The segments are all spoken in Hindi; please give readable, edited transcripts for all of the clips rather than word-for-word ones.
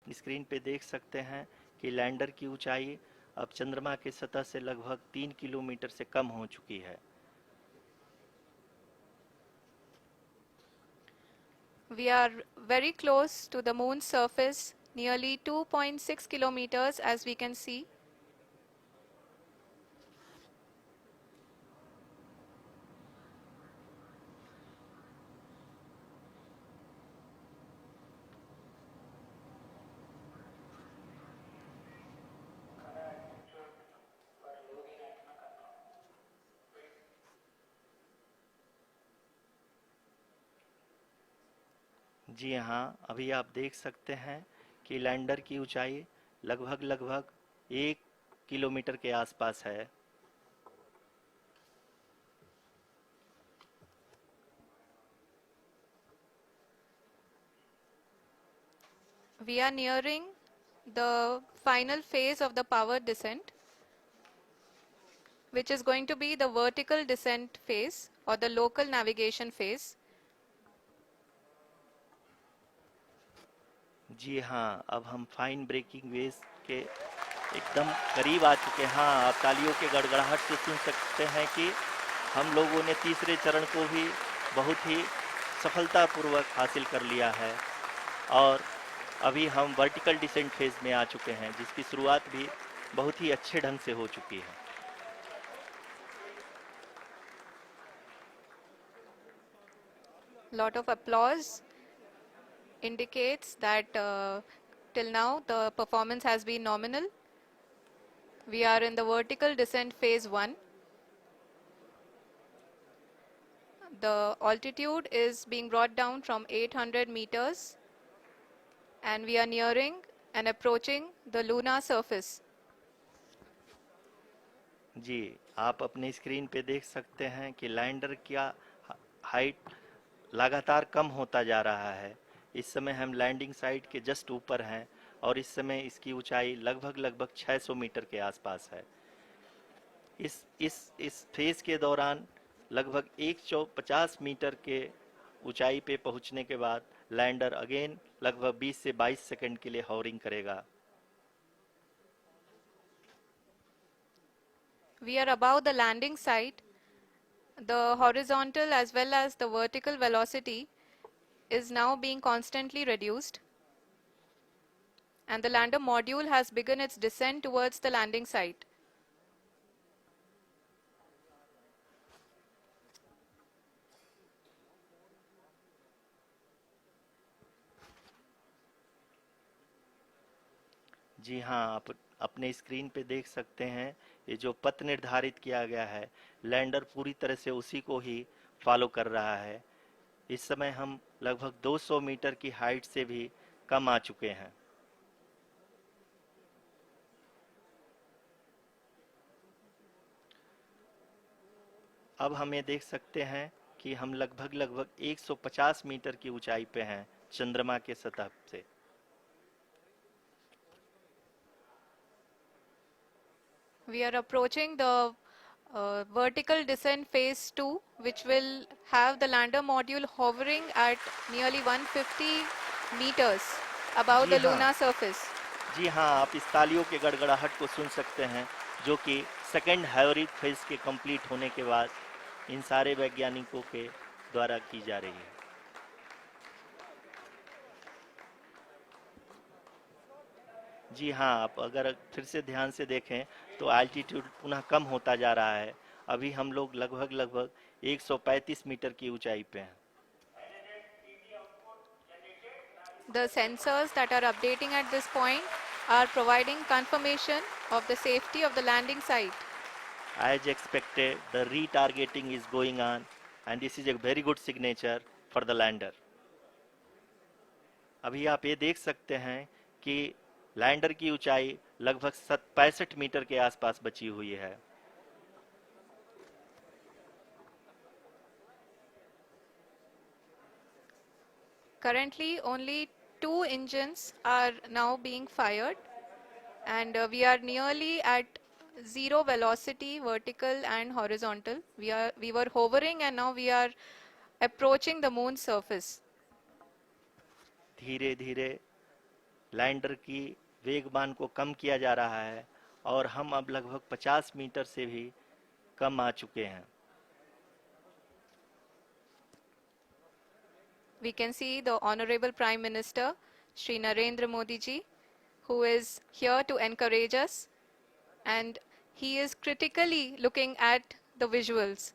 अपनी स्क्रीन पे देख सकते हैं कि लैंडर की ऊंचाई अब चंद्रमा की सतह से लगभग 3 किलोमीटर से कम हो चुकी है। We are very close to the moon's surface, nearly 2.6 kilometers as we can see. जी हाँ, अभी आप देख सकते हैं कि लैंडर की ऊंचाई लगभग लगभग 1 किलोमीटर के आसपास है। We are nearing the final phase of the power descent, which is going to be the vertical descent phase or the local navigation phase. जी हाँ, अब हम फाइन ब्रेकिंग वेव्स के एकदम करीब आ चुके हैं। हाँ, आप तालियों के गड़गड़ाहट से सुन सकते हैं कि हम लोगों ने तीसरे चरण को भी बहुत ही सफलतापूर्वक हासिल कर लिया है और अभी हम वर्टिकल डिसेंट फेज में आ चुके हैं, जिसकी शुरुआत भी बहुत ही अच्छे ढंग से हो चुकी है। Lot of applause indicates that till now the performance has been nominal. We are in the vertical descent phase 1. The altitude is being brought down from 800 meters and we are nearing and approaching the lunar surface. जी, आप अपनी स्क्रीन पे देख सकते हैं कि लैंडर का हाइट लगातार कम होता जा रहा है। इस समय हम लैंडिंग साइट के जस्ट ऊपर हैं और इस समय इसकी ऊंचाई लगभग लगभग 600 मीटर के आसपास है। इस फेज के दौरान लगभग 150 मीटर के ऊंचाई पे पहुंचने के बाद लैंडर अगेन लगभग 20 से 22 सेकंड के लिए हॉवरिंग करेगा। We are above the landing site. The horizontal as well as the vertical velocity is now being constantly reduced, and the lander module has begun its descent towards the landing site. जी हाँ, आप अपने स्क्रीन पे देख सकते हैं ये जो पथ निर्धारित किया गया है, लैंडर पूरी तरह से उसी को ही फॉलो कर रहा है। इस समय हम लगभग 200 मीटर की हाइट से भी कम आ चुके हैं। अब हम ये देख सकते हैं कि हम लगभग लगभग 150 मीटर की ऊंचाई पे हैं चंद्रमा के सतह से। We are approaching the vertical descent phase 2, which will have the lander module hovering at nearly 150 meters above ji the हाँ, lunar surface. जी हाँ, आप इस तालियों के गड़गड़ाहट को सुन सकते हैं, जो कि सेकंड हैवरिक फेज के कंप्लीट होने के बाद इन सारे वैज्ञानिकों के द्वारा की जा रही है। जी हाँ, आप अगर फिर से ध्यान से देखें तो एल्टीट्यूड पुनः कम होता जा रहा है। अभी हम लोग लगभग लगभग 135 मीटर की ऊंचाई पे हैं। The sensors that are updating at this point are providing confirmation of the safety of the landing site. As expected, the retargeting is going on and this is a very good signature for the lander. अभी आप ये देख सकते हैं कि लैंडर की ऊंचाई लगभग 65 मीटर के आसपास बची हुई है। Currently, only 2 engines are now being fired, and we are nearly at zero velocity, vertical and horizontal. We were hovering, and now we are approaching the moon's surface. धीरे धीरे लैंडर की वेगमान को कम किया जा रहा है और हम अब लगभग 50 मीटर से भी कम आ चुके हैं। We can see the Honorable Prime Minister, Shri Narendra Modi ji, who is here to encourage us, and he is critically looking at the visuals.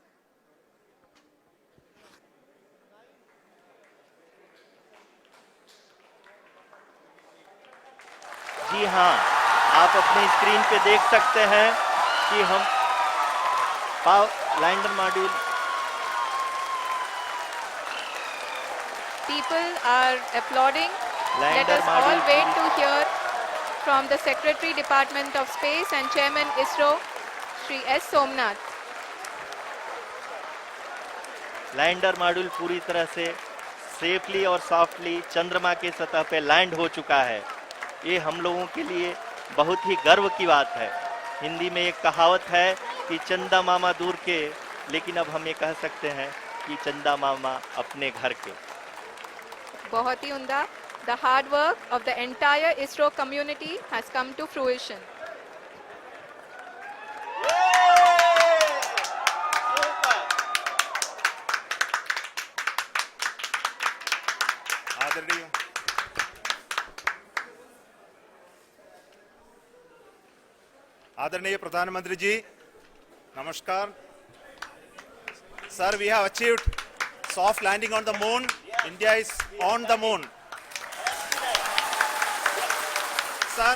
जी हाँ, आप अपनी स्क्रीन पे देख सकते हैं कि हम lander module People are applauding. Let lander us all module wait to hear from the Secretary Department of Space and Chairman ISRO, Shri S. Somnath. Lander module पूरी तरह से सेफली और सॉफ्टली चंद्रमा के सतह पे लैंड हो चुका है। ये हम लोगों के लिए बहुत ही गर्व की बात है। हिंदी में एक कहावत है कि चंदा मामा दूर के, लेकिन अब हम ये कह सकते हैं कि चंदा मामा अपने घर के। बहुत ही उम्दा. The hard work of the entire ISRO community has come to fruition. आदरणीय आदरणीय प्रधानमंत्री जी, नमस्कार. Sir, we have achieved soft landing on the moon. India is on the moon. Sir,